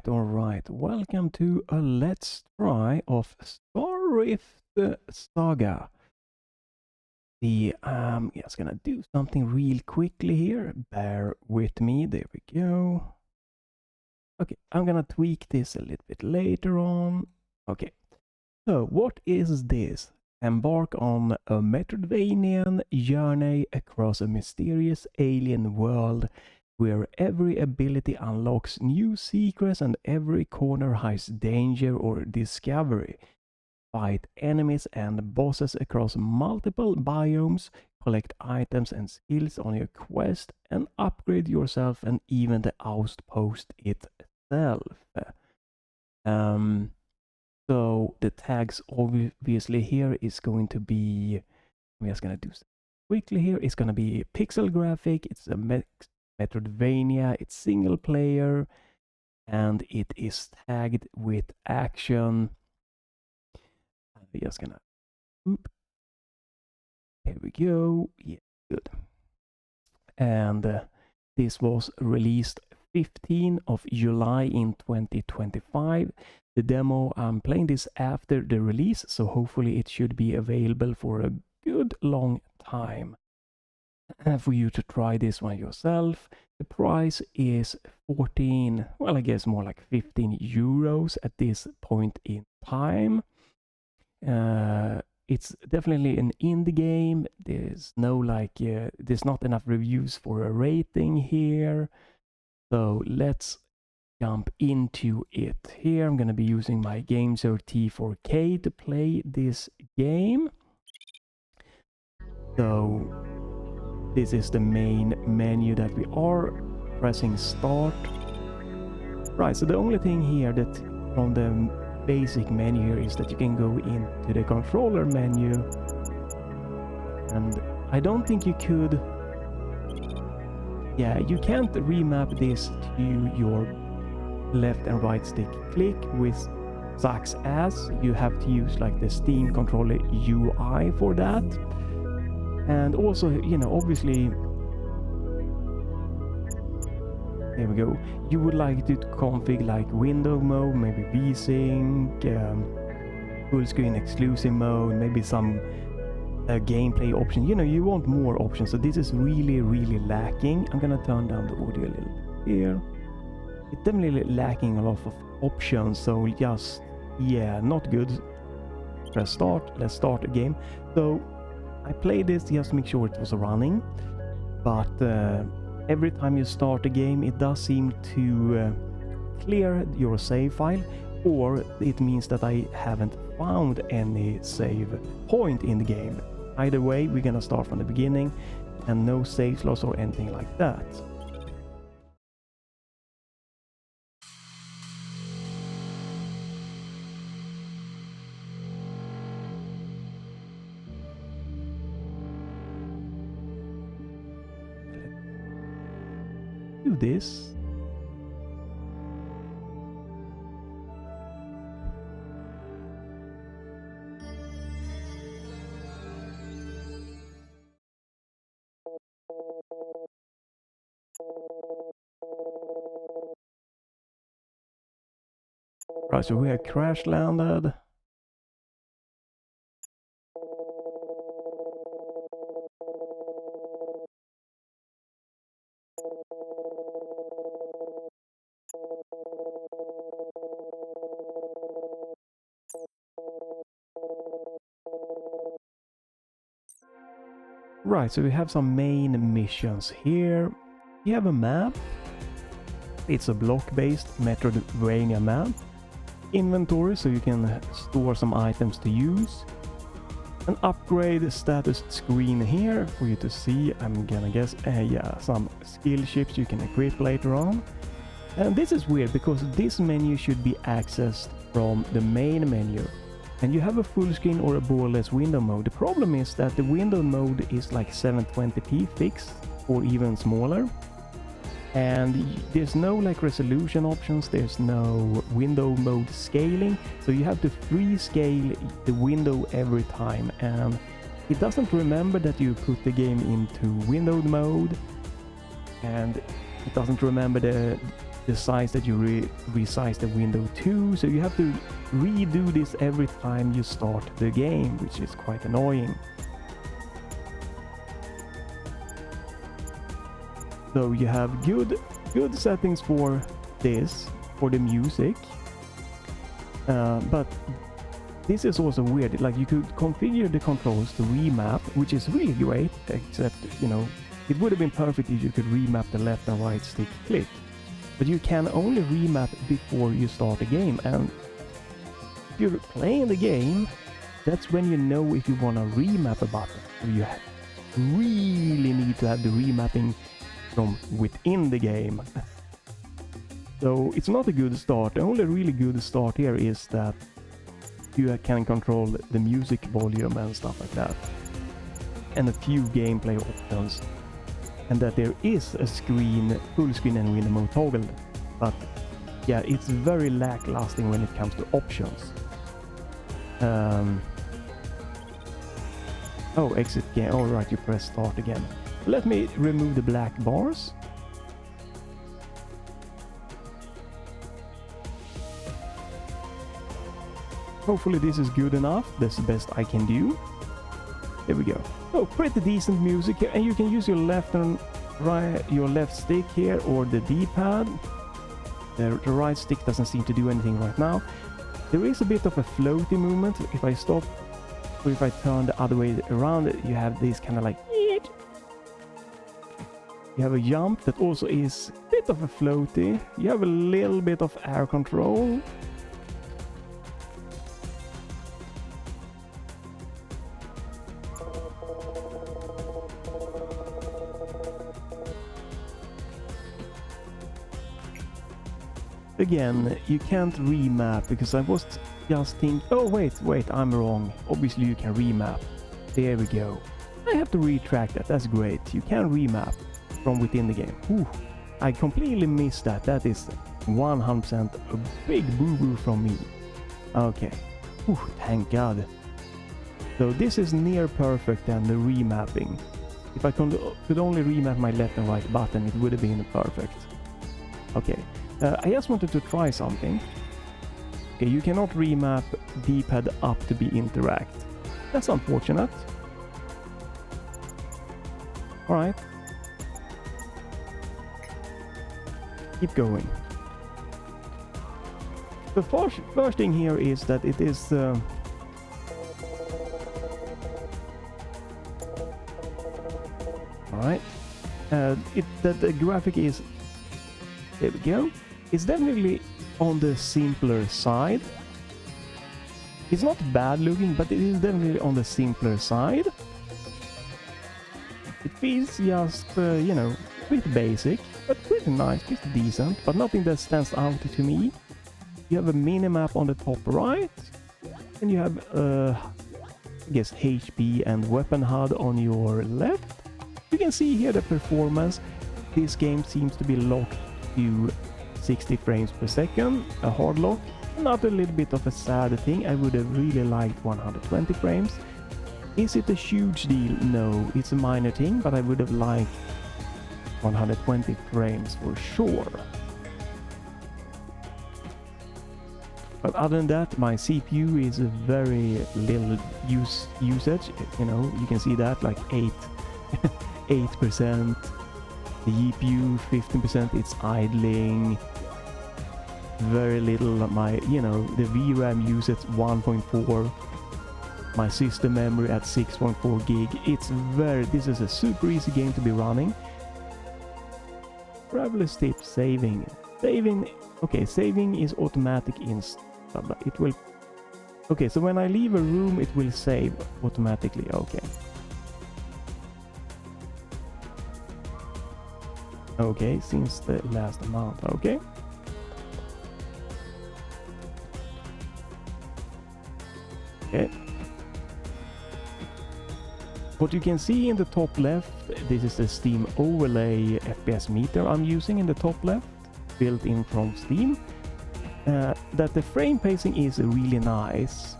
Alright. Welcome to a Let's Try of Star Rift Saga. Just gonna do something real quickly here. Bear with me. There we go. Okay, I'm gonna tweak this a little bit later on. Okay, so what is this? Embark on a Metroidvanian journey across a mysterious alien world where every ability unlocks new secrets and every corner hides danger or discovery. Fight enemies and bosses across multiple biomes, collect items and skills on your quest, and upgrade yourself and even the outpost itself. So the tags obviously here is going to be, I'm just going to do quickly here, it's going to be pixel graphic, it's a Metroidvania, it's single player, and it is tagged with action. I'm just gonna, here we go, yeah, good. And this was released 15th of July in 2025. The demo, I'm playing this after the release, so hopefully it should be available for a good long time for you to try this one yourself. The price is 14, well, I guess more like 15 euros at this point in time. It's definitely an indie game. There's no there's not enough reviews for a rating here. So let's jump into it. Here I'm going to be using my Gamesir T4 Kaleid to play this game. So this is the main menu that we are pressing start. Right, so the only thing here that from the basic menu here is that you can go into the controller menu, and I don't think you could, yeah, you can't remap this to your left and right stick click, which sucks ass. You have to use like the Steam controller UI for that. And also, you know, obviously, there we go. You would like to configure like window mode, maybe VSync, full screen exclusive mode, maybe some gameplay option. You know, you want more options. So this is really, really lacking. I'm gonna turn down the audio a little bit here. It's definitely lacking a lot of options. So just, yeah, not good. Press start. Let's start the game. So I played this just to make sure it was running, but every time you start a game it does seem to clear your save file, or it means that I haven't found any save point in the game. Either way, we're gonna start from the beginning and no save loss or anything like that. Do this. Right, so we are crash landed. Right, so we have some main missions here. You have a map. It's a block-based Metroidvania map. Inventory, so you can store some items to use. An upgrade status screen here for you to see. I'm gonna guess, yeah, some skill chips you can equip later on. And this is weird because this menu should be accessed from the main menu. And you have a full screen or a borderless window mode. The problem is that the window mode is like 720p fixed or even smaller. And there's no like resolution options, there's no window mode scaling. So you have to free-scale the window every time. And it doesn't remember that you put the game into window mode. And it doesn't remember the size that you resize the window to, so you have to redo this every time you start the game, which is quite annoying. So you have good settings for this, for the music, but this is also weird. Like, you could configure the controls to remap, which is really great, except, you know, it would have been perfect if you could remap the left and right stick click. But you can only remap before you start the game, and if you're playing the game, that's when you know if you want to remap a button. So you really need to have the remapping from within the game. So it's not a good start. The only really good start here is that you can control the music volume and stuff like that, and a few gameplay options, and that there is a full screen and window mode toggled. But yeah, it's very lackluster when it comes to options. Oh, exit game. All right, you press start again. Let me remove the black bars. Hopefully this is good enough. That's the best I can do. There we go. Oh, pretty decent music here, and you can use your left and right, your left stick here, or the D-pad. The right stick doesn't seem to do anything right now. There is a bit of a floaty movement. If I stop, or if I turn the other way around, you have this kind of like... You have a jump that also is a bit of a floaty. You have a little bit of air control. Again, you can't remap, because I was just thinking, oh wait, I'm wrong. Obviously you can remap. There we go. I have to retract that. That's great. You can remap from within the game. Whew. I completely missed that. That is 100% a big boo-boo from me. Okay. Whew, thank God. So this is near perfect, and the remapping. If I could only remap my left and right button, it would have been perfect. Okay. I just wanted to try something. Okay, you cannot remap D-pad up to be interact. That's unfortunate. Alright. Keep going. The first thing here is that it is... Alright. That the graphic is... There we go. It's definitely on the simpler side. It's not bad looking, but it is definitely on the simpler side. It feels just, you know, pretty basic, but pretty nice, pretty decent, but nothing that stands out to me. You have a minimap on the top right, and you have, I guess, HP and weapon HUD on your left. You can see here the performance. This game seems to be locked to 60 frames per second, a hard lock. Not a little bit of a sad thing. I would have really liked 120 frames. Is it a huge deal? No, it's a minor thing, but I would have liked 120 frames for sure. But other than that, my CPU is a very little usage. You know, you can see that, like 8%. The GPU 15%, it's idling. Very little. My, you know, the VRAM usage 1.4. My system memory at 6.4 gig. It's this is a super easy game to be running. Traveler's tip: saving. Okay, saving is automatic in Saga. It will. Okay, so when I leave a room, it will save automatically. Okay. Okay, since the last amount. Okay. Okay. What you can see in the top left, this is the Steam overlay FPS meter I'm using in the top left, built in from Steam. That the frame pacing is really nice.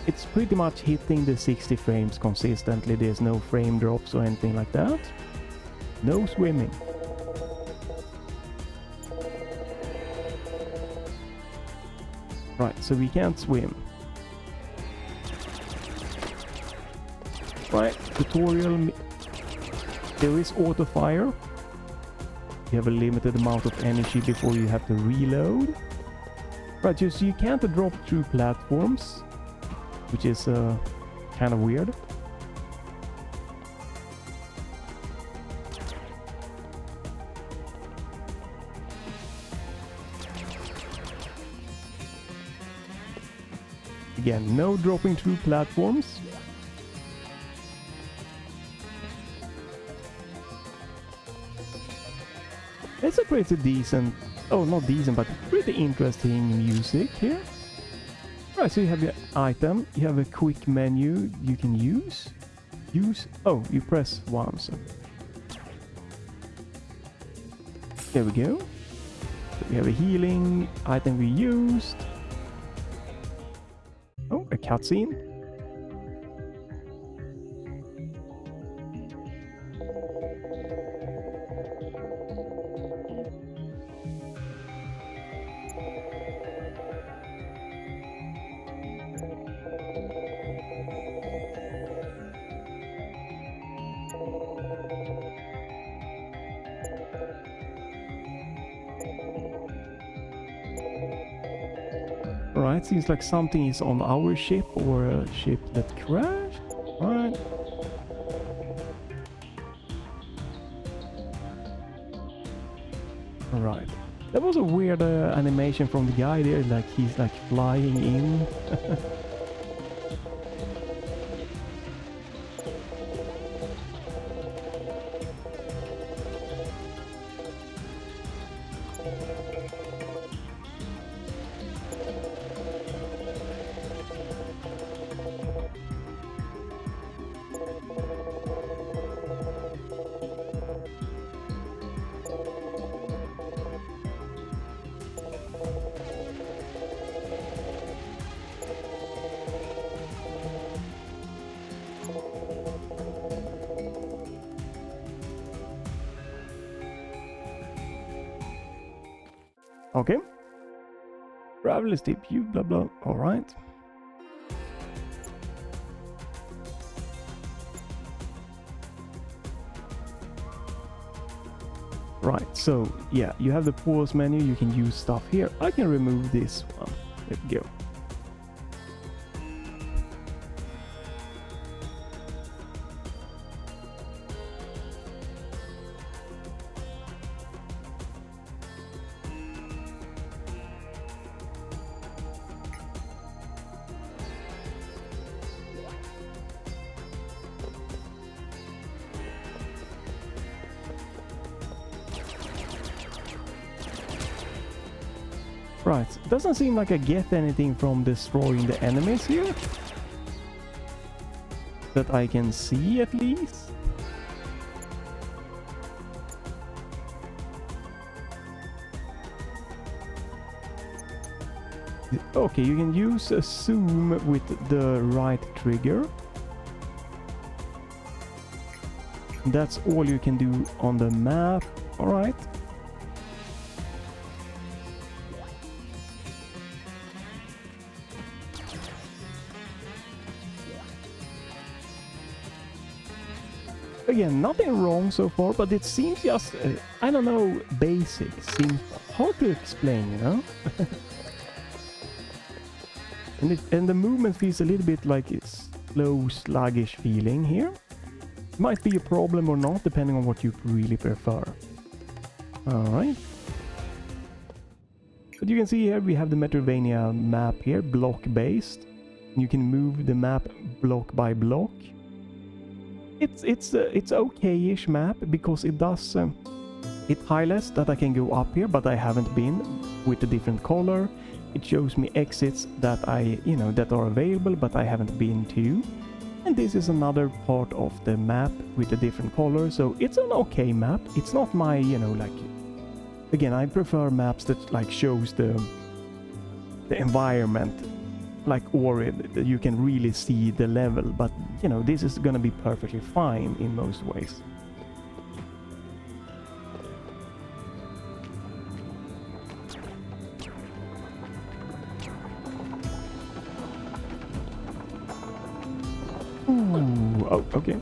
It's pretty much hitting the 60 frames consistently. There's no frame drops or anything like that. No swimming. Right, so we can't swim. Right, tutorial. There is auto fire. You have a limited amount of energy before you have to reload. Right, so you can't drop through platforms, which is kind of weird. Again, no dropping through platforms. It's a pretty decent, oh not decent, but pretty interesting music here. Right, so you have your item, you have a quick menu you can use. Oh, you press once. There we go. So we have a healing item we used. Oh, a cutscene. Right, seems like something is on our ship or a ship that crashed. Right. Right. That was a weird animation from the guy there, like he's like flying in. Okay. Travel is deep, you blah blah. Alright. Right, so yeah, you have the pause menu, you can use stuff here. I can remove this one. There we go. Right, doesn't seem like I get anything from destroying the enemies here. That I can see at least. Okay, you can use a zoom with the right trigger. That's all you can do on the map. Alright. Again, nothing wrong so far, but it seems just, I don't know, basic, simple, hard to explain, you know? and the movement feels a little bit like it's slow, sluggish feeling here. Might be a problem or not, depending on what you really prefer. Alright. But you can see here we have the Metroidvania map here, block-based. You can move the map block by block. It's okay-ish map because it does it highlights that I can go up here, but I haven't been with a different color. It shows me exits that that are available, but I haven't been to. And this is another part of the map with a different color, so it's an okay map. It's not my, like, again, I prefer maps that like shows the environment, like, or you can really see the level, but this is gonna be perfectly fine in most ways. Oh, okay.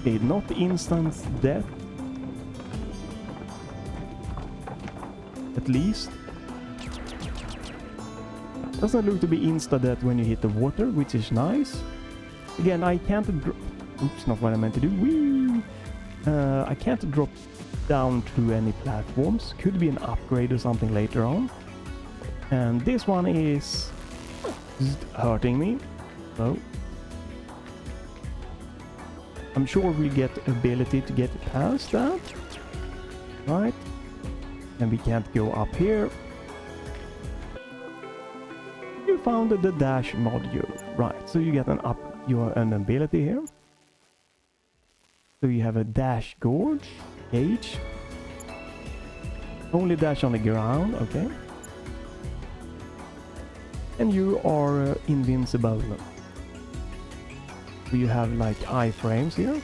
Okay, not instant death. At least. Doesn't look to be insta-death when you hit the water, which is nice. Again, I can't oops, not what I meant to do. Whee! I can't drop down to any platforms. Could be an upgrade or something later on. And this one is hurting me. So I'm sure we'll get ability to get past that. Right. And we can't go up here. You found the dash module. Right, so you get an ability here. So you have a dash gauge. Only dash on the ground, okay. And you are invincible. So you have like iframes here.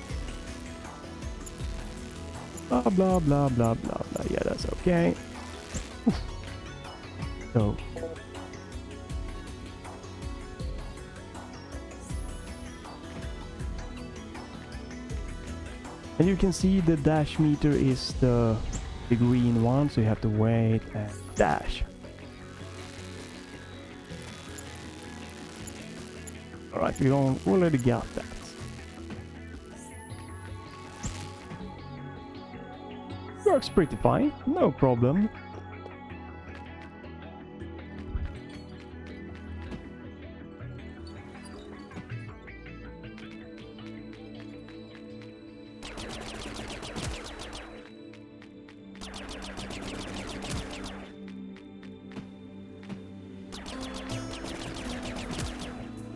Blah blah blah blah blah blah. Yeah, that's okay. Oof. So and you can see the dash meter is the green one, so you have to wait and dash. Alright, we already got that. Works pretty fine, no problem.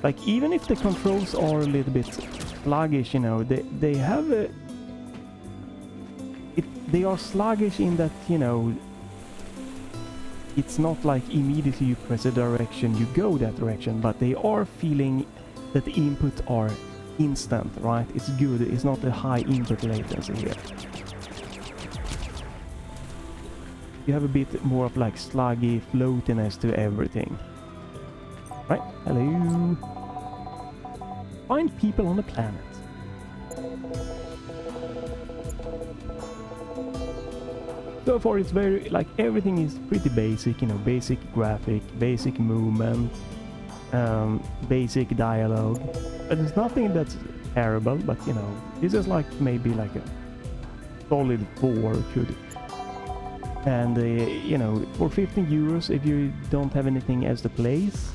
Like, even if the controls are a little bit sluggish, you know, they have a... They are sluggish in that, you know, it's not like immediately you press a direction, you go that direction, but they are feeling that the inputs are instant, right? It's good, it's not a high input latency here. You have a bit more of like sluggy floatiness to everything. Right, hello. Find people on the planet. So far it's very, like, everything is pretty basic, you know, basic graphic, basic movement, basic dialogue. But there's nothing that's terrible, but you know, this is like maybe like a solid 4 could. And you know, for 15 euros, if you don't have anything else to place,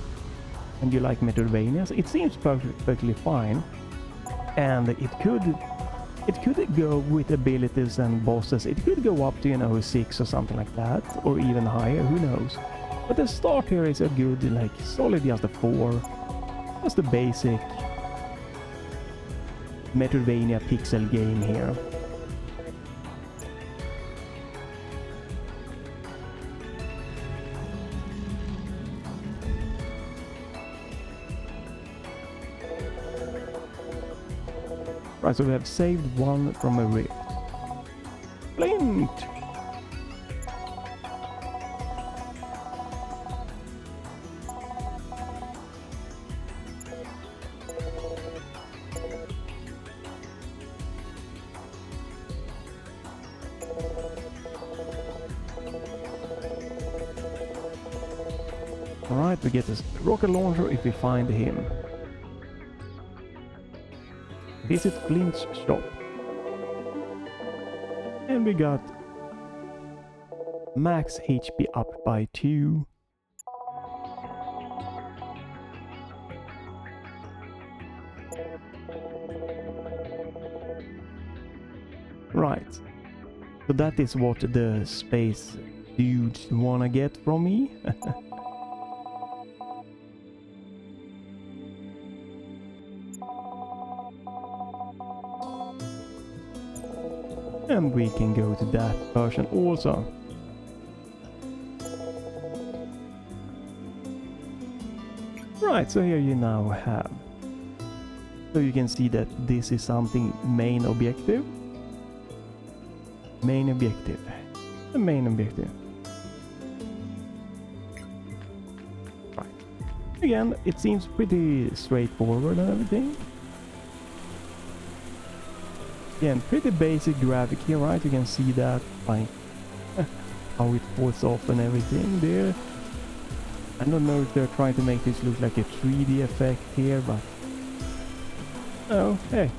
and you like Metroidvanias, it seems perfectly fine. And it could go with abilities and bosses. It could go up to, you know, 6 or something like that, or even higher, who knows. But the start here is a good, like, solid just a 4. Just the basic Metroidvania pixel game here. Right, so we have saved one from a rift. Flint! Alright, we get this rocket launcher if we find him. Visit Flint's shop. And we got max HP up by 2. Right. So that is what the space dudes wanna get from me. And we can go to that version also. Right, so here you now have. So you can see that this is something main objective. Main objective. The main objective. Right. Again, it seems pretty straightforward and everything. Again, pretty basic graphic here, right? You can see that by how it falls off and everything there. I don't know if they're trying to make this look like a 3D effect here, but... oh, hey.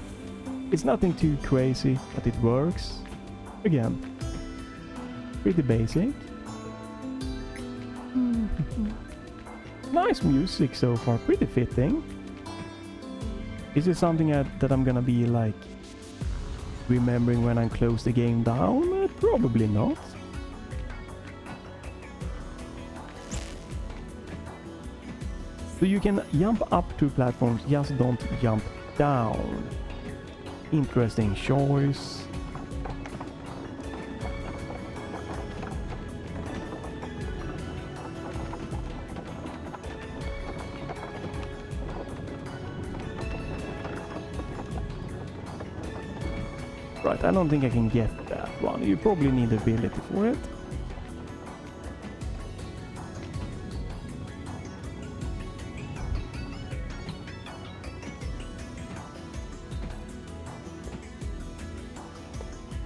It's nothing too crazy, but it works. Again, pretty basic. Nice music so far, pretty fitting. Is it something that I'm gonna be like remembering when I close the game down? Probably not. So you can jump up to platforms, just don't jump down. Interesting choice. Right, I don't think I can get that one. You probably need ability for it.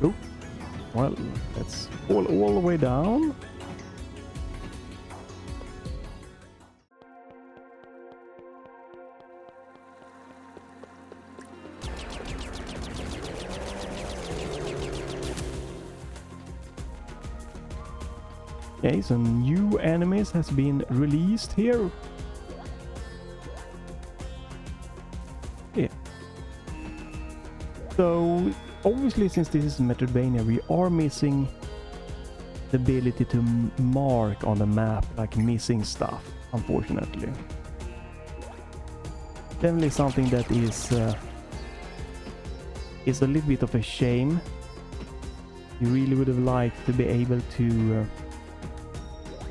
Oh, well, let's fall all the way down. Okay, some new enemies has been released here. Yeah. So, obviously, since this is Metroidvania, we are missing the ability to mark on the map, like missing stuff, unfortunately. Definitely something that is a little bit of a shame. You really would have liked to be able to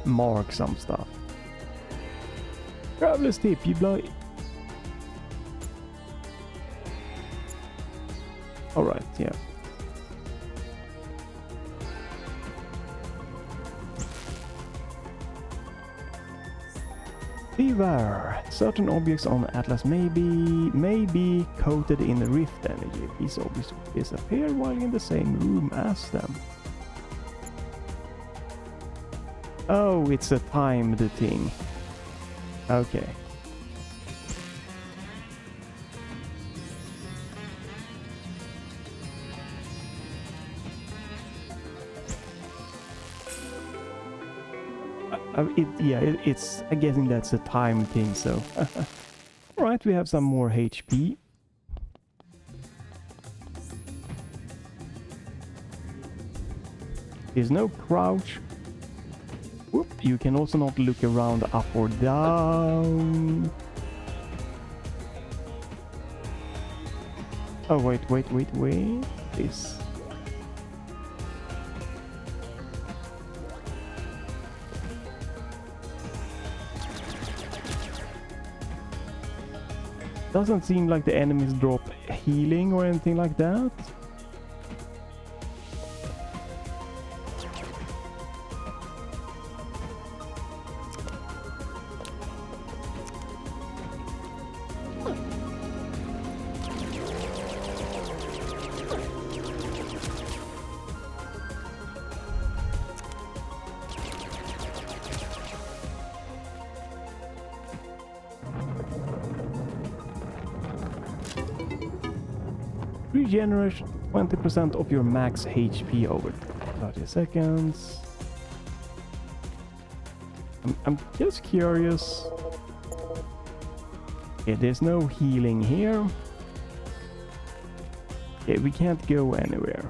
mark some stuff. Traveler's tip, you blow. Alright, yeah. Beware, certain objects on Atlas may be coated in rift energy. These objects will disappear while in the same room as them. Oh, it's a timed thing. Okay. It's. I'm guessing that's a time thing. So, all right, we have some more HP. There's no crouch. Whoop, you can also not look around up or down. Oh, wait. This. Doesn't seem like the enemies drop healing or anything like that. Regenerate 20% of your max HP over 30 seconds. I'm just curious. Okay, there's no healing here. Okay, we can't go anywhere.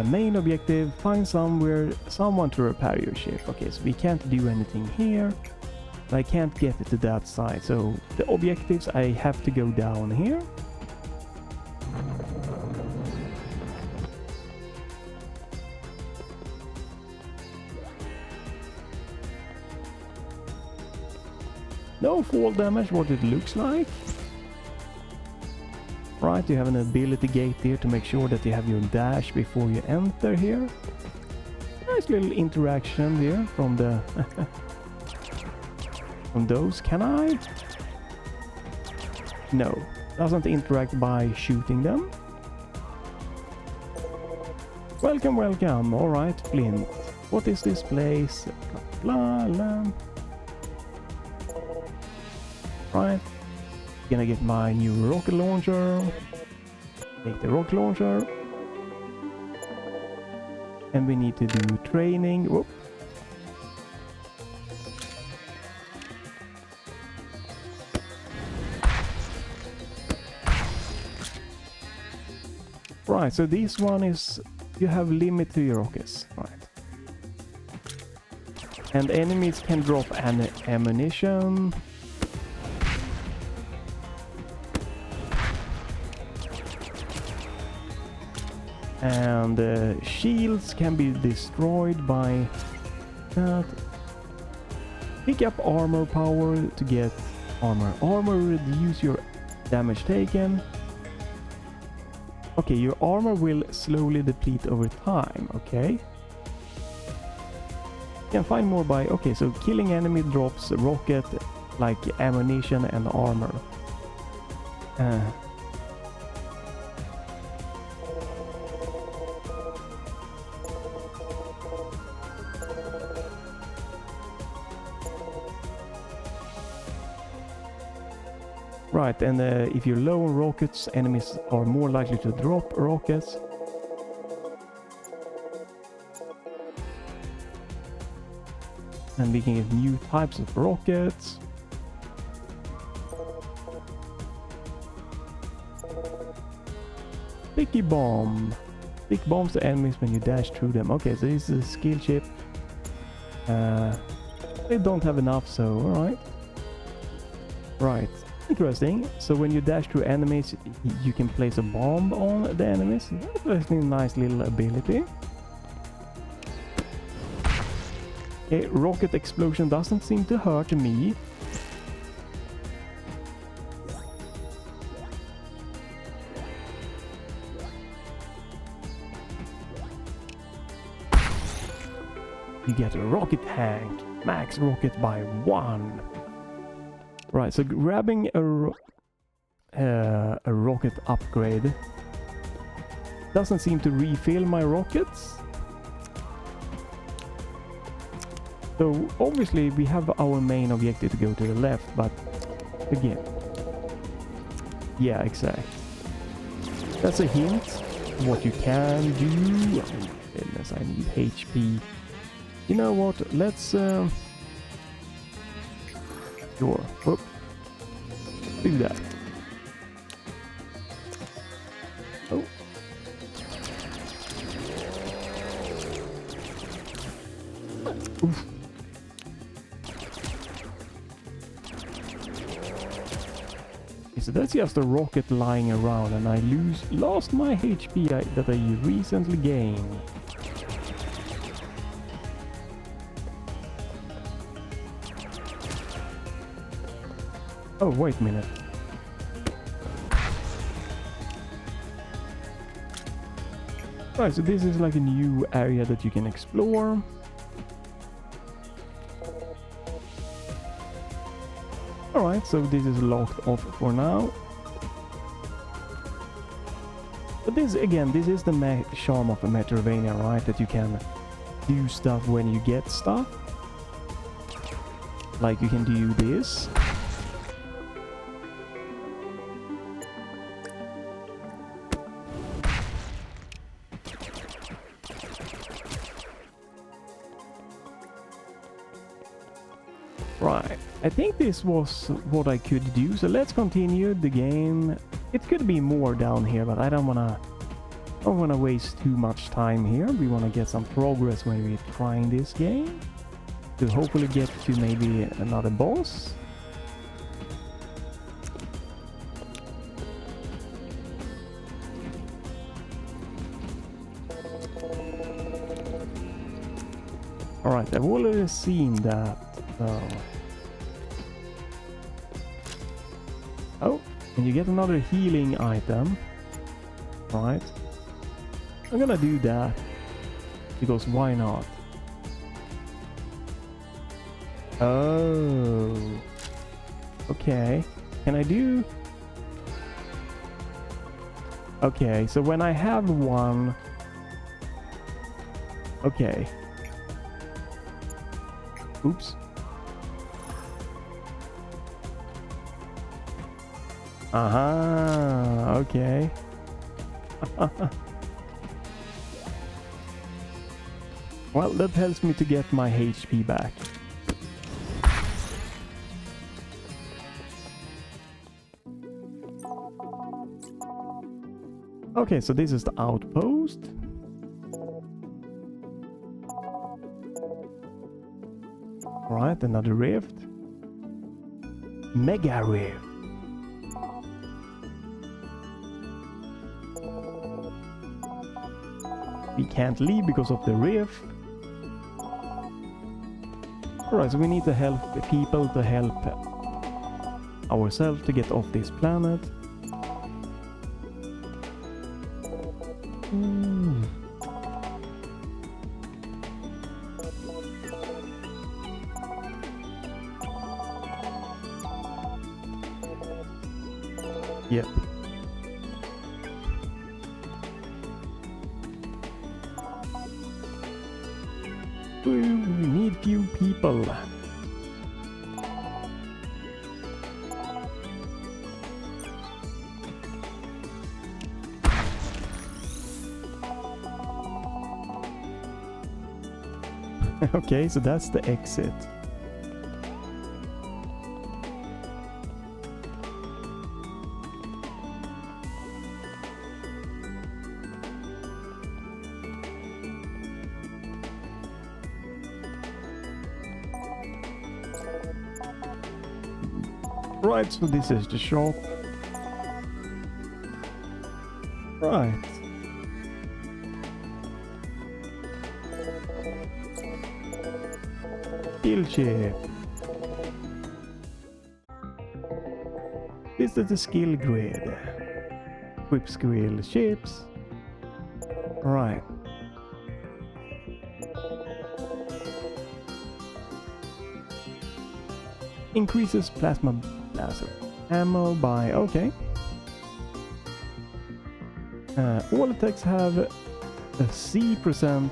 Main objective, find someone to repair your ship. Okay, so we can't do anything here. I can't get to that side, so the objectives, I have to go down here. No fall damage, what it looks like. Right, you have an ability gate here to make sure that you have your dash before you enter here. Nice little interaction here from the from those. Can I? No. doesn't interact by shooting them. Welcome, welcome. Alright, Flint. What is this place? Blah, blah. Right. Gonna get my new rocket launcher. Take the rocket launcher. And we need to do training. Whoop. Right, so this one is, you have limit to your rockets, right? And enemies can drop ammunition. And shields can be destroyed by that. Pick up armor power to get armor. Armor reduce your damage taken. Okay, your armor will slowly deplete over time, okay? You can find more by... Okay, so killing enemy drops rocket, like ammunition and armor. Right, and if you're low on rockets, enemies are more likely to drop rockets. And we can get new types of rockets. Sticky bomb. Stick bombs to enemies when you dash through them. Okay, so this is a skill chip. They don't have enough, so alright. Right. Interesting. So when you dash through enemies, you can place a bomb on the enemies. That's a nice little ability. Okay, rocket explosion doesn't seem to hurt me. You get a rocket tank. Max rocket by 1. Right, so grabbing a rocket upgrade doesn't seem to refill my rockets. So obviously we have our main objective to go to the left, but again, yeah, exactly. That's a hint of what you can do. Oh my goodness, I need HP. You know what? Let's sure. Whoop. Do that. Oh. Oof. So that's just a rocket lying around, and I lost my HP that I recently gained. Oh, wait a minute. Right, so this is like a new area that you can explore. Alright, so this is locked off for now. But this, again, this is the charm of a Metroidvania, right? That you can do stuff when you get stuff. Like you can do this. Right, I think this was what I could do, so let's continue the game. It could be more down here, but I don't wanna waste too much time here. We wanna get some progress when we're trying this game to hopefully get to maybe another boss. Alright, I've already seen that. Oh, and you get another healing item. Right. I'm gonna do that. Because why not? Oh. Okay. Can I do... Okay, so when I have one... Okay. Oops. Aha, okay. Well, that helps me to get my HP back. Okay, so this is the outpost. Alright, another rift. Mega rift. We can't leave because of the rift. Alright, so we need to help the people to help ourselves to get off this planet. Yep. We need few people. Okay, so that's the exit. Right, so this is the shop. Right. Skill chip. This is the skill grid. Equip skill chips. Right. Increases plasma blaster ammo by... okay. All attacks have a C%.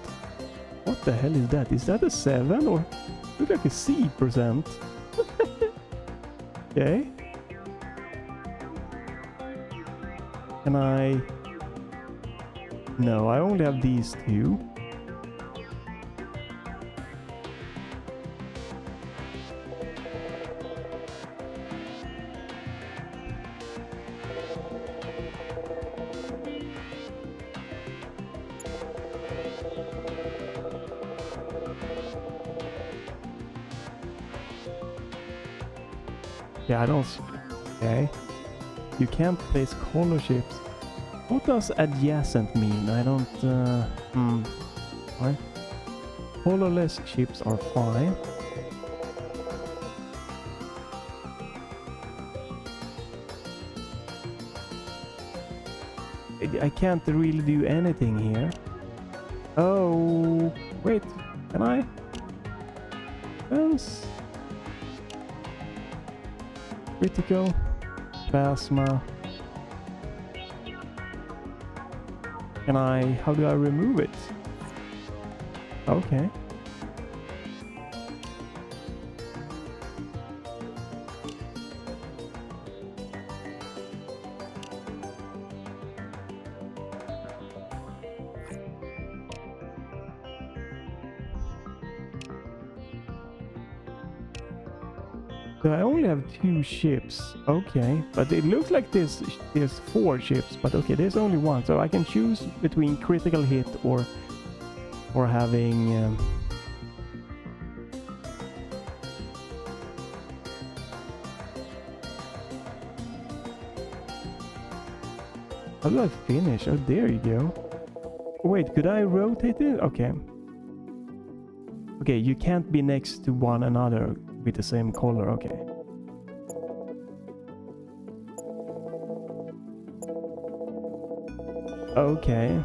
What the hell is that? Is that a 7 or... look like a C%? Okay. Can I... no, I only have these two. Yeah, I don't... okay. You can't place color chips. What does adjacent mean? I don't... Right. Colorless chips are fine. I can't really do anything here. Oh... wait, can I? Yes. Critical, plasma. Can I... how do I remove it? Okay. So I only have 2 ships. Okay, but it looks like there's 4 ships, but okay, there's only 1, so I can choose between critical hit or having how do I finish? Oh, there you go. Wait, could I rotate it? Okay. Okay, you can't be next to one another with the same color, okay. Okay.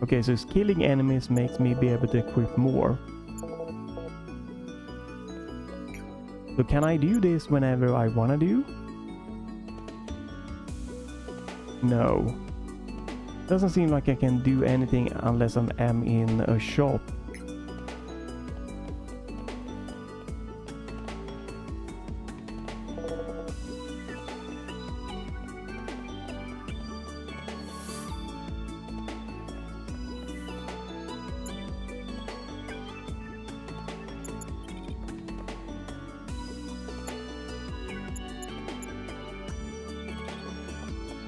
Okay, so killing enemies makes me be able to equip more. So can I do this whenever I wanna do? No. Doesn't seem like I can do anything unless I am in a shop.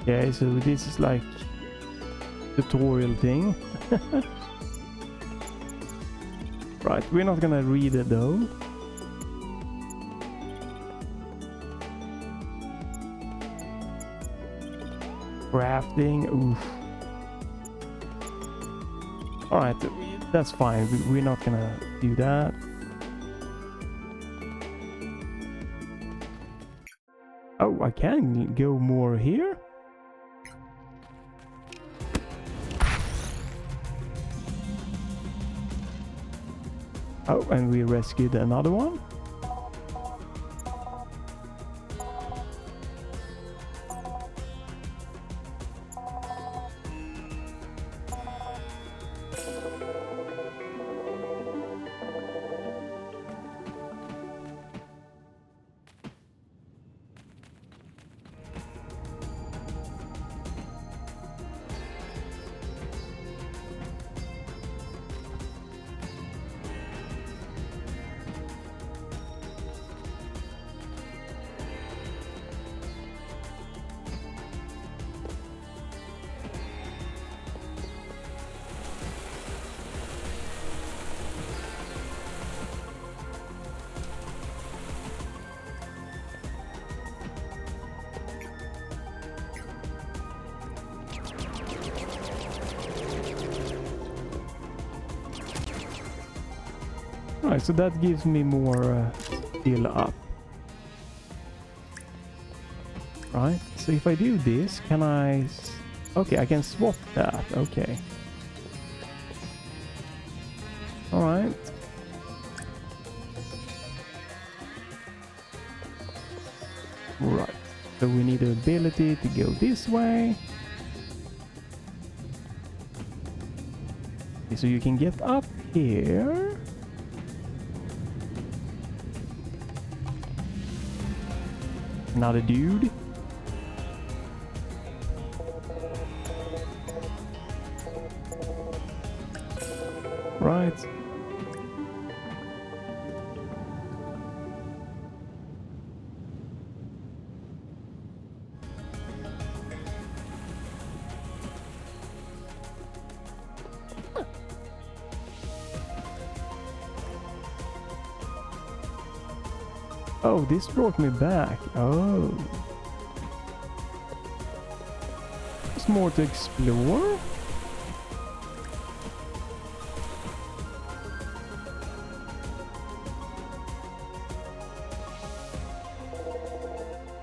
Okay, so this is like tutorial thing. Right, we're not gonna read it though. Crafting, oof. Alright, that's fine. We're not gonna do that. Oh, I can go more here? Oh, and we rescued another one. Alright, so that gives me more skill up. Right, so if I do this, can I... Okay, I can swap that, okay. Alright. Right, so we need the ability to go this way. Okay, so you can get up here. Another dude. Right. Oh, this brought me back. Oh. There's more to explore.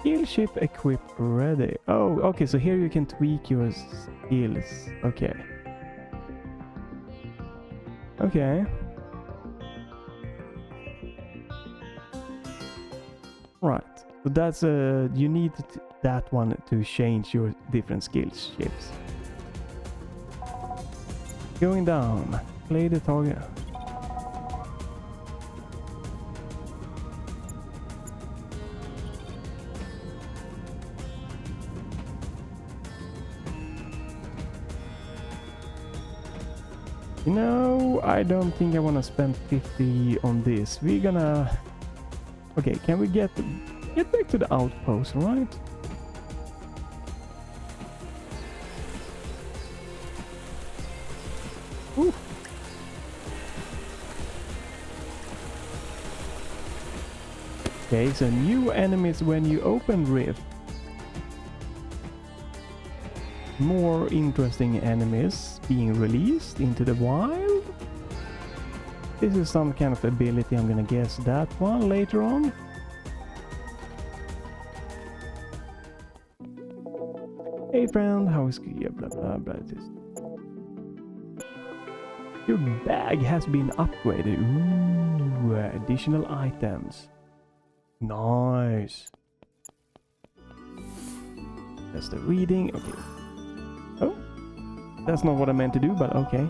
Skill ship equipped ready. Oh, okay, so here you can tweak your skills. Okay. Okay. Right. So that's you need that one to change your different skills ships. Going down. Play the target. You know, I don't think I want to spend 50 on this. We're gonna... Okay, can we get back to the outpost, right? Ooh. Okay, so new enemies when you open Rift. More interesting enemies being released into the wild. This is some kind of ability, I'm gonna guess that one later on. Hey friend, how is you? Blah blah blah. Your bag has been upgraded. Ooh, additional items. Nice. That's the reading. Okay. Oh. That's not what I meant to do, but okay.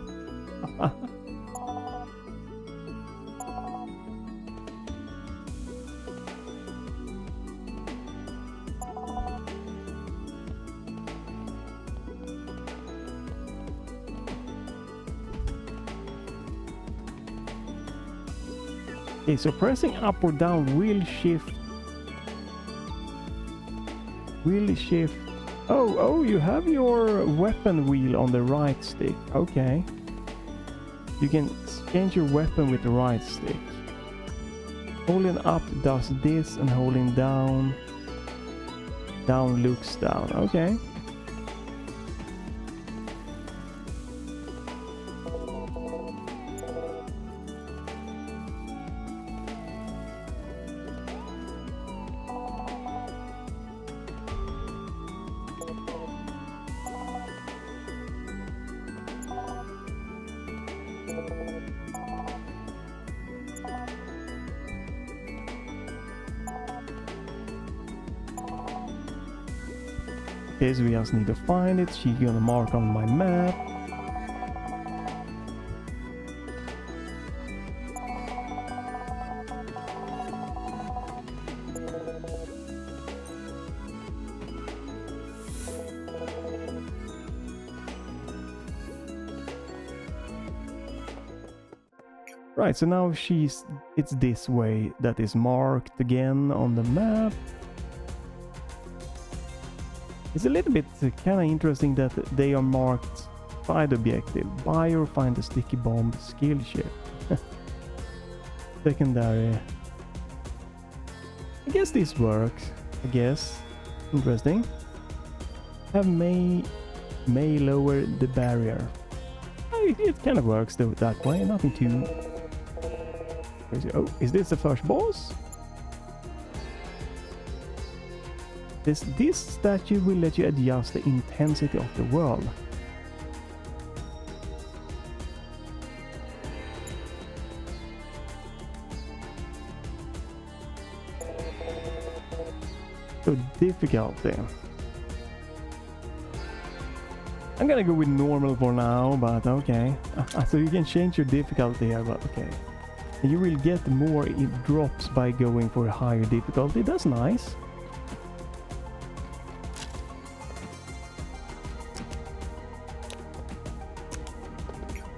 Okay, so pressing up or down will shift. Oh, you have your weapon wheel on the right stick. Okay. You can change your weapon with the right stick. Holding up does this, and holding down looks down. Okay. Okay, so we just need to find it. She's gonna mark on my map. Right, so now it's this way that is marked again on the map. It's a little bit kind of interesting that they are marked side objective. Buy or find a sticky bomb skill ship. Secondary. I guess this works. I guess. Interesting. Have may lower the barrier. It kind of works though that way. Nothing too crazy. Oh, is this the first boss? This statue will let you adjust the intensity of the world. So difficulty. I'm gonna go with normal for now, but okay. So you can change your difficulty here, but okay. You will get more drops by going for a higher difficulty. That's nice.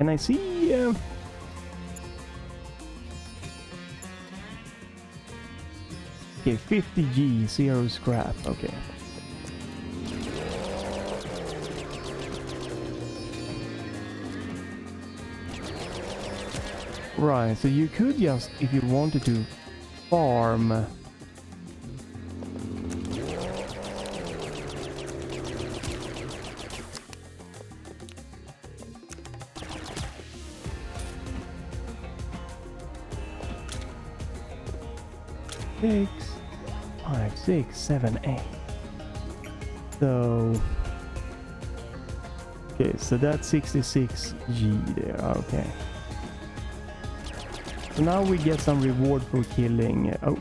And I see okay, 50G, 0 scrap, okay. Right, so you could just, if you wanted to, farm. Six, 5, 6, 7, 8. So okay, so that's 66G there. Okay. So now we get some reward for killing. Oh.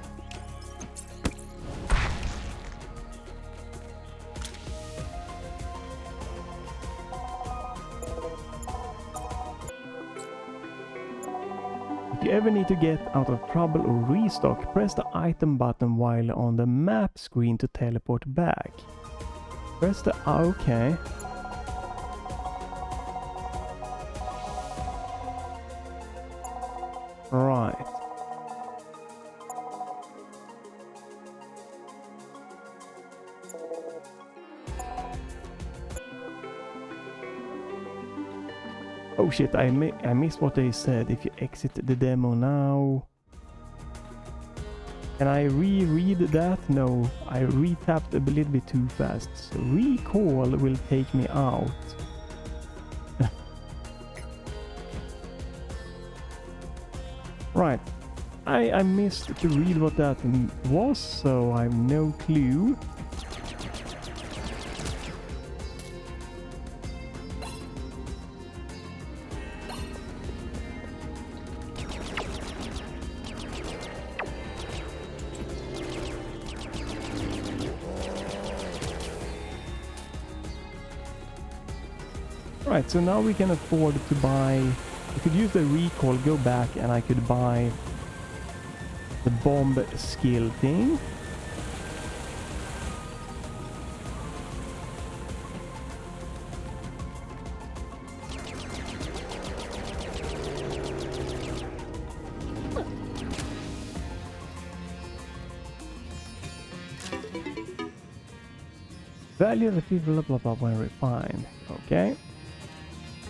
If you ever need to get out of trouble or restock, press the item button while on the map screen to teleport back. Press the... okay. Right. Oh shit, I missed what they said. If you exit the demo now... Can I reread that? No, I re-tapped a little bit too fast. So recall will take me out. Right. I missed to read what that was, so I have no clue. Right, so now we can afford to buy... I could use the recall, go back, and I could buy the bomb skill thing. Value of the people, blah blah blah, when refined. Okay.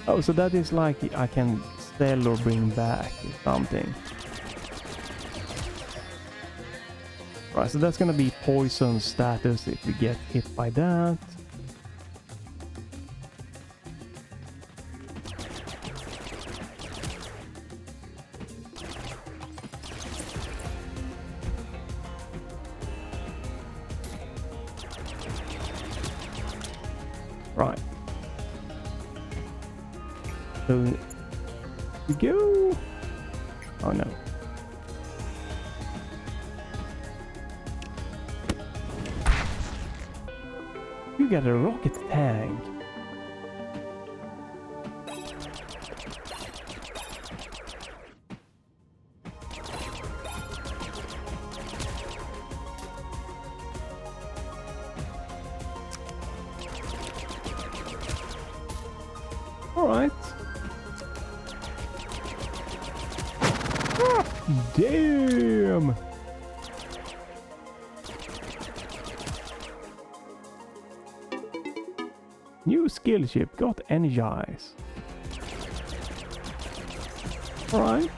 Oh, so that is like I can sell or bring back something. Right, so that's gonna be poison status if we get hit by that. Right. So we go. Oh no. You got a rocket tank. All right. Damn! New skill chip got energized. Alright.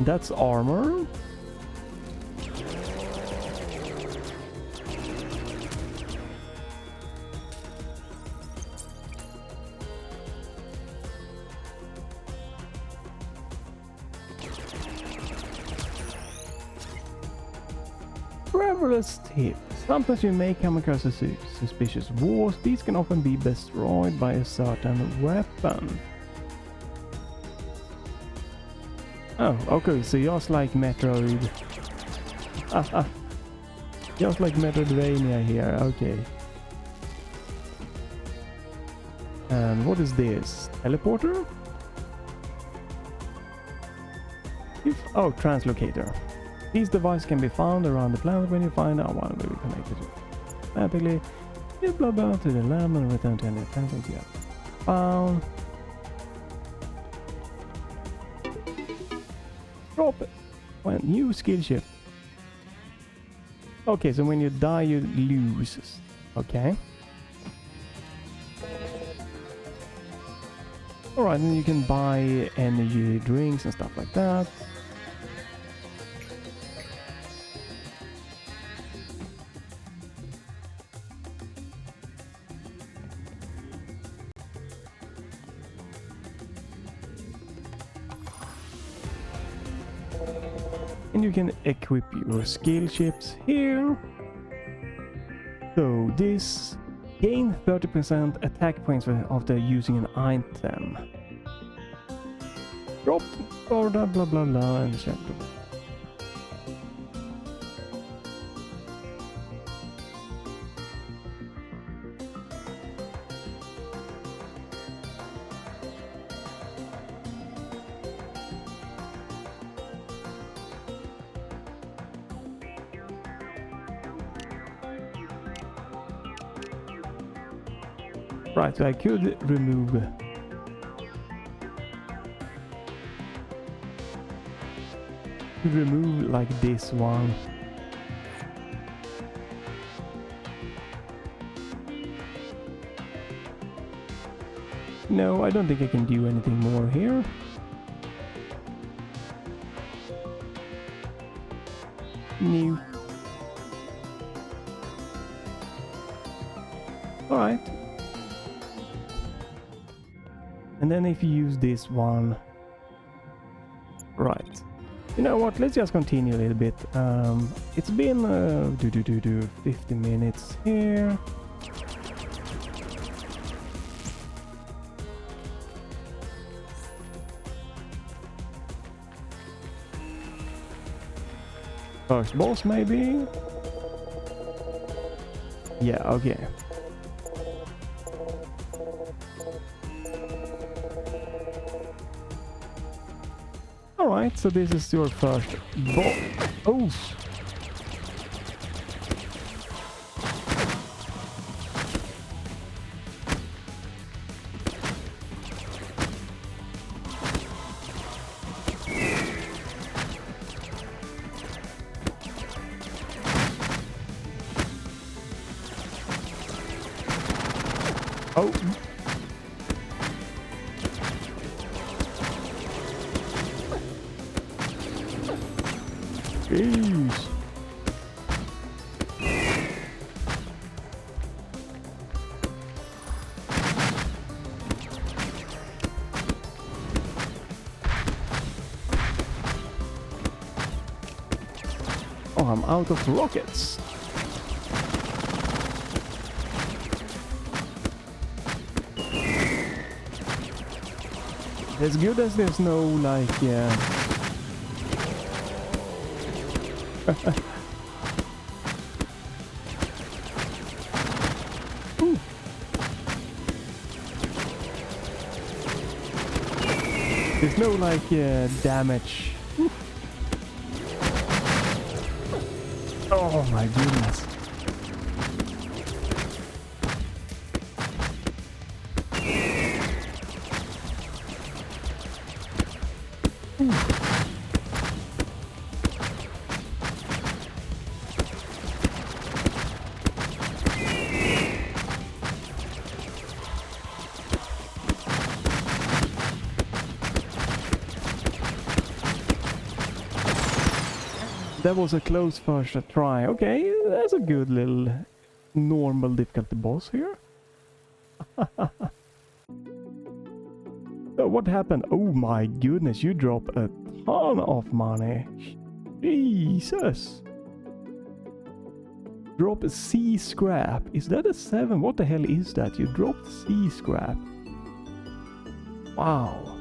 That's armor. Traveler's tip. Sometimes you may come across a suspicious wars. These can often be destroyed by a certain weapon. Oh, okay, so just like Metroid. Just like Metroidvania here, okay. And what is this? Teleporter? Oh, translocator. These devices can be found around the planet. When you find out one will be connected automatically. You blah blah to the lab and return to any attention you have found. Drop it. When new skill chip. Okay, so when you die you lose. Okay. Alright, then you can buy energy drinks and stuff like that. And you can equip your skill chips here. So this gain 30% attack points after using an item. Drop or blah blah blah blah and check. Right, so I could remove like this one. No, I don't think I can do anything more here. New. Alright. And then if you use this one, right, you know what, let's just continue a little bit. It's been 50 minutes here. First boss maybe. Yeah, okay. Alright, so this is your first boss. Oh! Oh! Jeez! Oh, I'm out of rockets. As good as there's no, like, Ooh. There's no, like, damage. Ooh. Oh my goodness. That was a close first try. Okay, that's a good little normal difficulty boss here. So what happened? Oh my goodness, you drop a ton of money. Jesus. Drop a sea scrap. Is that a 7? What the hell is that? You dropped sea scrap. Wow.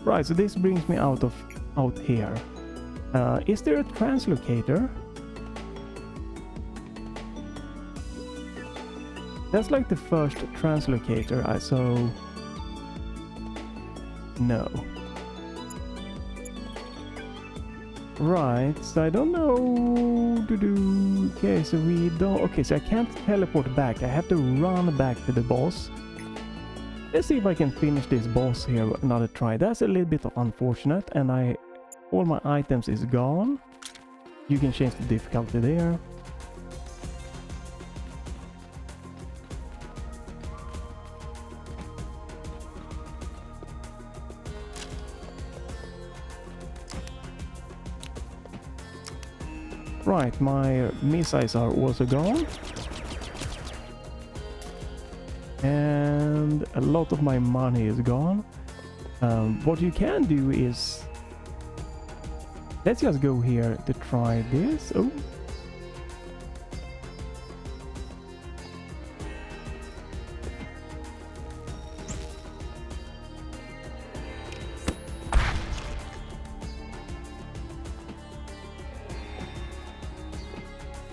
Right, so this brings me out here. Is there a translocator? That's like the first translocator I saw. No. Right, so I don't know. Okay, so we don't. Okay, so I can't teleport back. I have to run back to the boss. Let's see if I can finish this boss here another try. That's a little bit unfortunate, and all my items is gone. You can change the difficulty there. Right, my missiles are also gone. And a lot of my money is gone. What you can do is... Let's just go here to try this. Oh.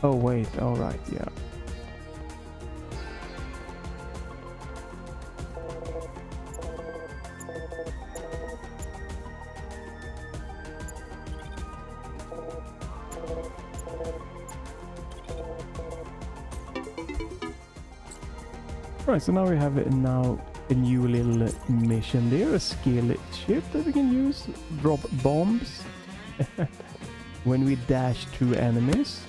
Oh wait, alright, yeah. Right, so now we have a new little mission there, a skill chip that we can use. Drop bombs when we dash through enemies.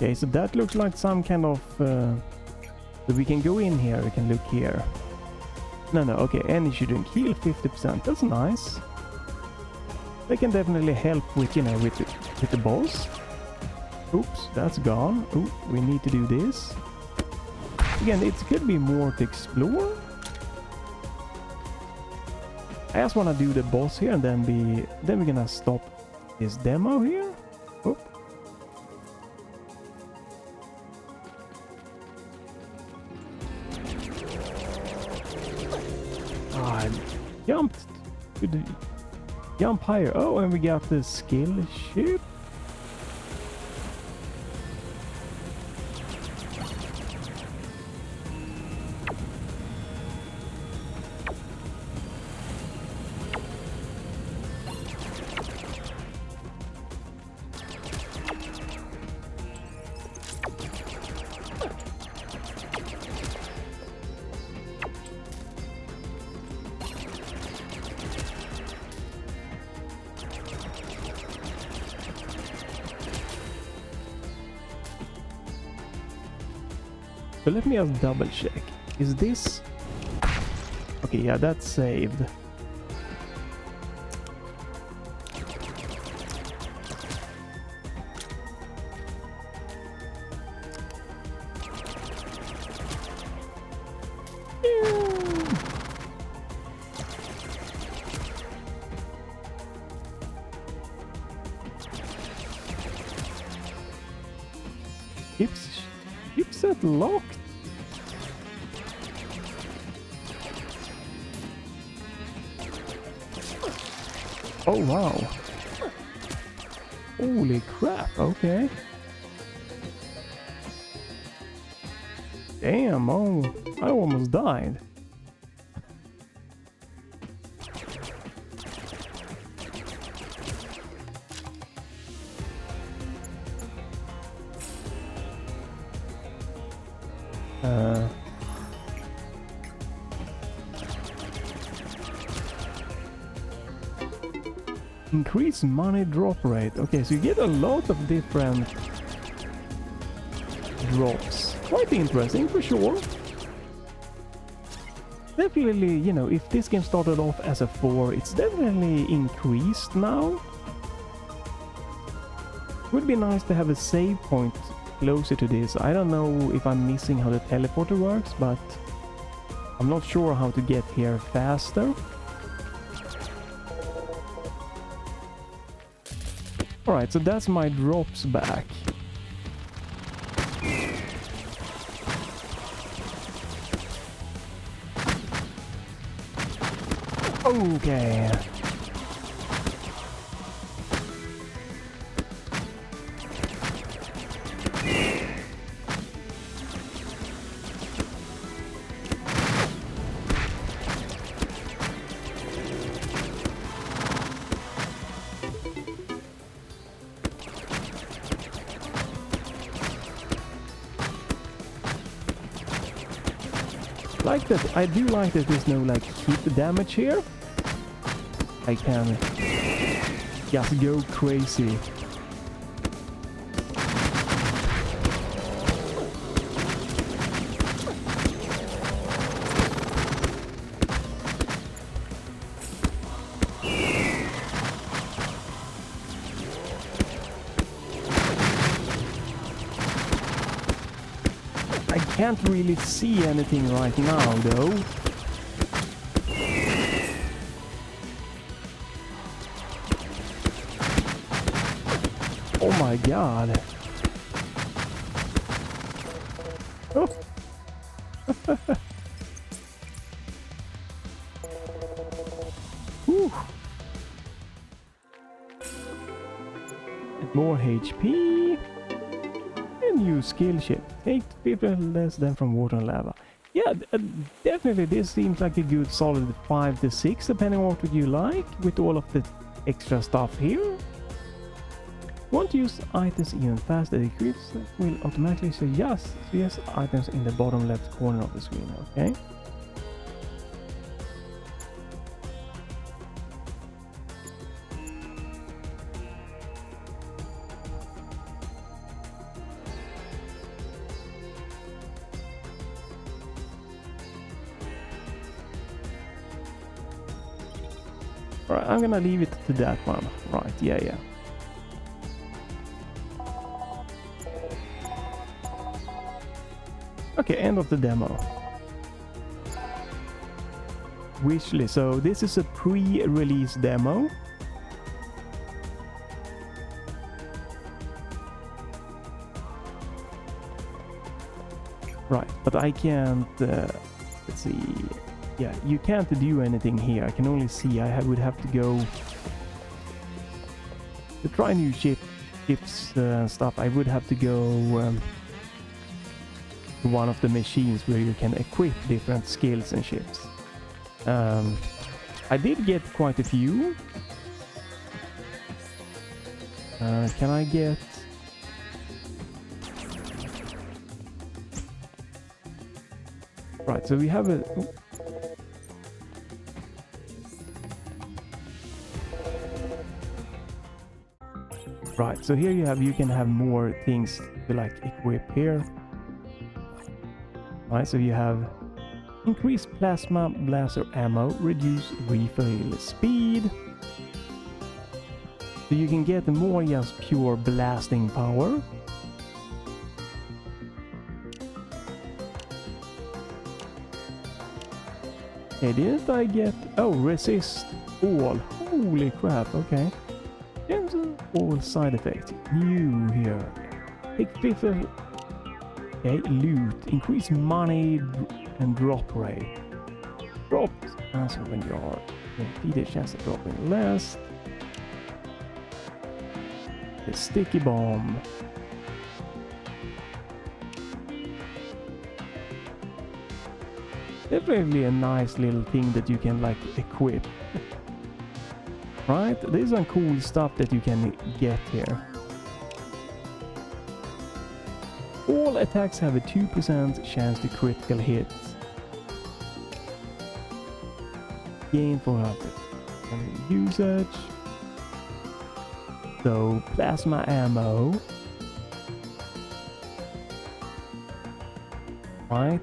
Okay, so that looks like some kind of... so we can go in here, we can look here. No, okay, energy shouldn't heal 50%, that's nice. They can definitely help with, you know, with the boss. Oops, that's gone. Ooh, we need to do this. Again, it could be more to explore. I just want to do the boss here and then we're gonna stop this demo here. Oop. I jumped to the jump higher. Oh, and we got the skill ship. So let me just double check. Is this... Okay, yeah, that's saved. Keeps it locked. Oh wow. Holy crap, okay. Damn, oh, I almost died. Increase money drop rate. Okay, so you get a lot of different drops. Quite interesting for sure. Definitely, you know, if this game started off as a 4, it's definitely increased now. Would be nice to have a save point closer to this. I don't know if I'm missing how the teleporter works, but I'm not sure how to get here faster. Alright, so that's my drops back. Okay. Like that, I do like that there's no like hit damage here. I can just go crazy. I can't really see anything right now though. Oh my god. Oh. Whew. More HP. And new skill ship. 8 people less than from water and lava. Yeah, definitely this seems like a good solid 5 to 6 depending on what you like with all of the extra stuff here. Want to use items even faster, the creature will automatically suggest items in the bottom left corner of the screen, okay? Alright, I'm gonna leave it to that one. Right, yeah. Okay, end of the demo. Wishlist. So this is a pre-release demo. Right, but I can't, let's see, yeah, you can't do anything here. I can only see. Would have to go to try new chips and stuff. I would have to go to one of the machines where you can equip different skills and chips. I did get quite a few. Can I get... Right, so we have a... Oh. Right, so here you can have more things to like equip here. Right, so you have increased plasma blaster ammo, reduce refill speed. So you can get more just pure blasting power. Okay, didn't I get... Oh, resist all. Holy crap, okay. Cancel all side effects. New here. Take 50... Okay, loot. Increase money and drop rate. Dropped. Also when you are defeated, chance of dropping less. The sticky bomb. Definitely a nice little thing that you can like equip. Right? There's some cool stuff that you can get here. All attacks have a 2% chance to critical hits. Gain for usage. So plasma ammo. Right?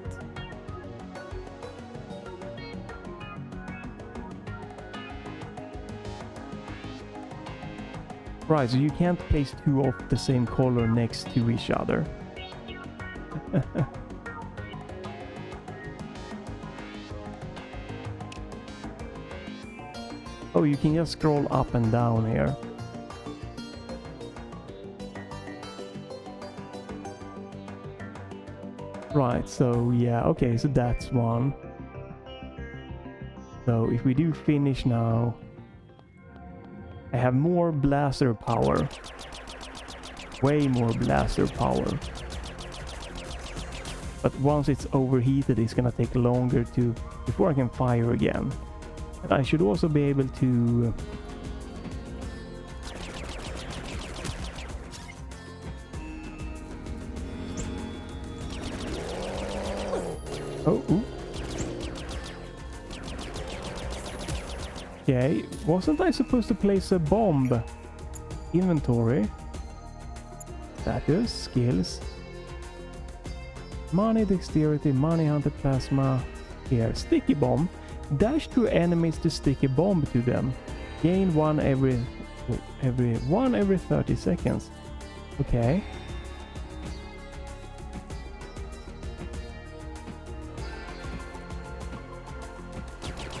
Right, so you can't place two of the same color next to each other. Oh, you can just scroll up and down here. Right, so yeah, okay, so that's one. So if we do finish now, I have more blaster power. Way more blaster power. But once it's overheated, it's gonna take longer before I can fire again. And I should also be able to... Oh, ooh. Okay, wasn't I supposed to place a bomb? Inventory. Status, skills. Money, dexterity, money, hunter, plasma. Here, sticky bomb. Dash to enemies to stick a bomb to them. Gain one every 30 seconds. Okay.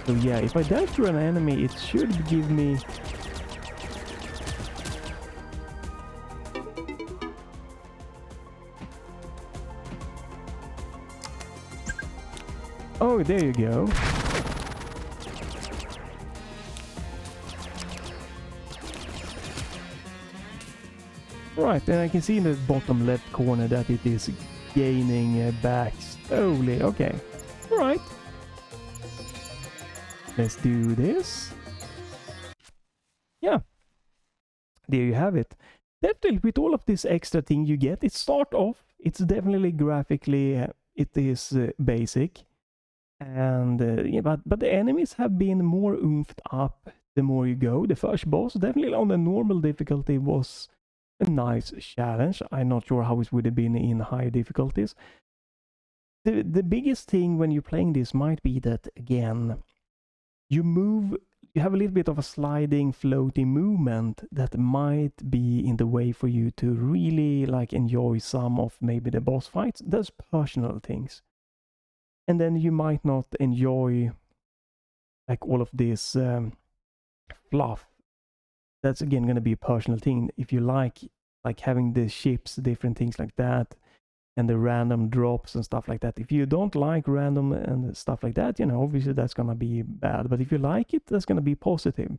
So yeah, if I dash to an enemy, it should give me... Oh, there you go. Right, and I can see in the bottom left corner that it is gaining back slowly. Okay, alright. Let's do this. Yeah, there you have it. Definitely with all of this extra thing you get, it start off, it's definitely graphically, it is basic. And yeah, but the enemies have been more oomphed up the more you go. The first boss, definitely on the normal difficulty, was a nice challenge. I'm not sure how it would have been in higher difficulties. The biggest thing when you're playing this might be that, again, you move you have a little bit of a sliding, floaty movement that might be in the way for you to really like enjoy some of maybe the boss fights. That's personal things. And then you might not enjoy like all of this fluff. That's again going to be a personal thing. If you like having the ships, different things like that, and the random drops and stuff like that. If you don't like random and stuff like that, you know, obviously that's gonna be bad. But if you like it, that's gonna be positive.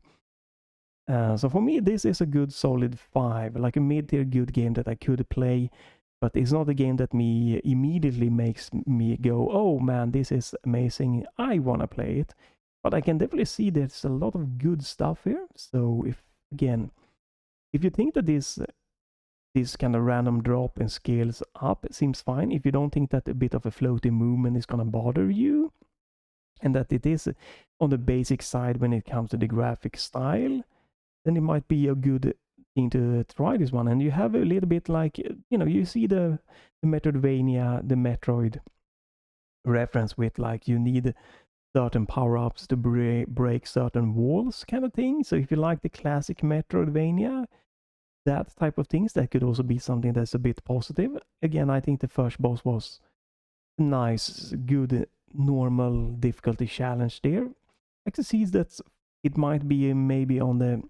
So for me, this is a good solid 5, like a mid-tier good game that I could play, but it's not a game that me immediately makes me go, oh man, this is amazing, I wanna play it. But I can definitely see there's a lot of good stuff here. So if you think that this kind of random drop and scales up seems fine, if you don't think that a bit of a floaty movement is gonna bother you, and that it is on the basic side when it comes to the graphic style, then it might be a good thing to try this one. And you have a little bit like, you know, you see the Metroidvania, the Metroid reference with like you need certain power-ups to break certain walls kind of thing. So if you like the classic Metroidvania, that type of things, that could also be something that's a bit positive. Again, I think the first boss was nice, good, normal difficulty challenge there. I can see that it might be maybe on the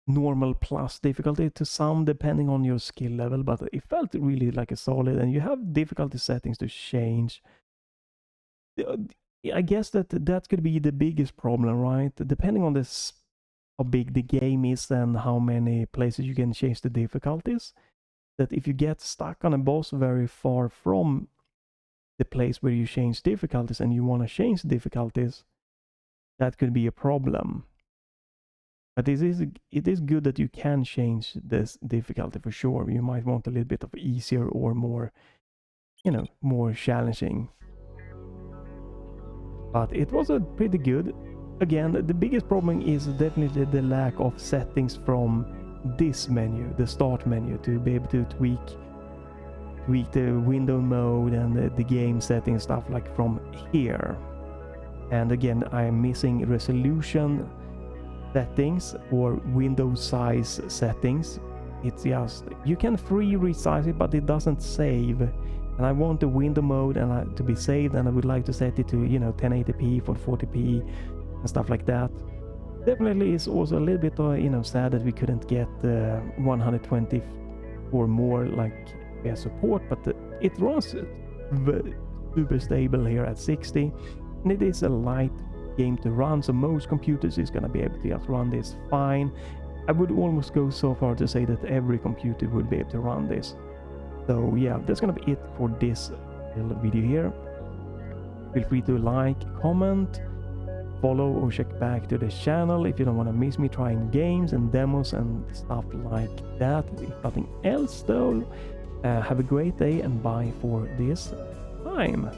normal plus difficulty to some, depending on your skill level, but it felt really like a solid, and you have difficulty settings to change. I guess that could be the biggest problem, right? Depending on this, how big the game is and how many places you can change the difficulties, that if you get stuck on a boss very far from the place where you change difficulties and you want to change difficulties, that could be a problem. But it is good that you can change this difficulty for sure. You might want a little bit of easier or more, you know, more challenging. But it was a pretty good. Again, the biggest problem is definitely the lack of settings from this menu, the start menu, to be able to tweak the window mode and the game settings stuff like from here. And again, I am missing resolution settings or window size settings. It's just, you can free resize it, but it doesn't save. And I want the window mode to be saved, and I would like to set it to, you know, 1080p for 40p and stuff like that. Definitely is also a little bit, you know, sad that we couldn't get 120 or more like support, but it runs super stable here at 60, and it is a light game to run, so most computers is gonna be able to just run this fine. I would almost go so far to say that every computer would be able to run this. So yeah, that's gonna be it for this little video here. Feel free to like, comment, follow, or check back to the channel if you don't want to miss me trying games and demos and stuff like that. If nothing else though, have a great day and bye for this time.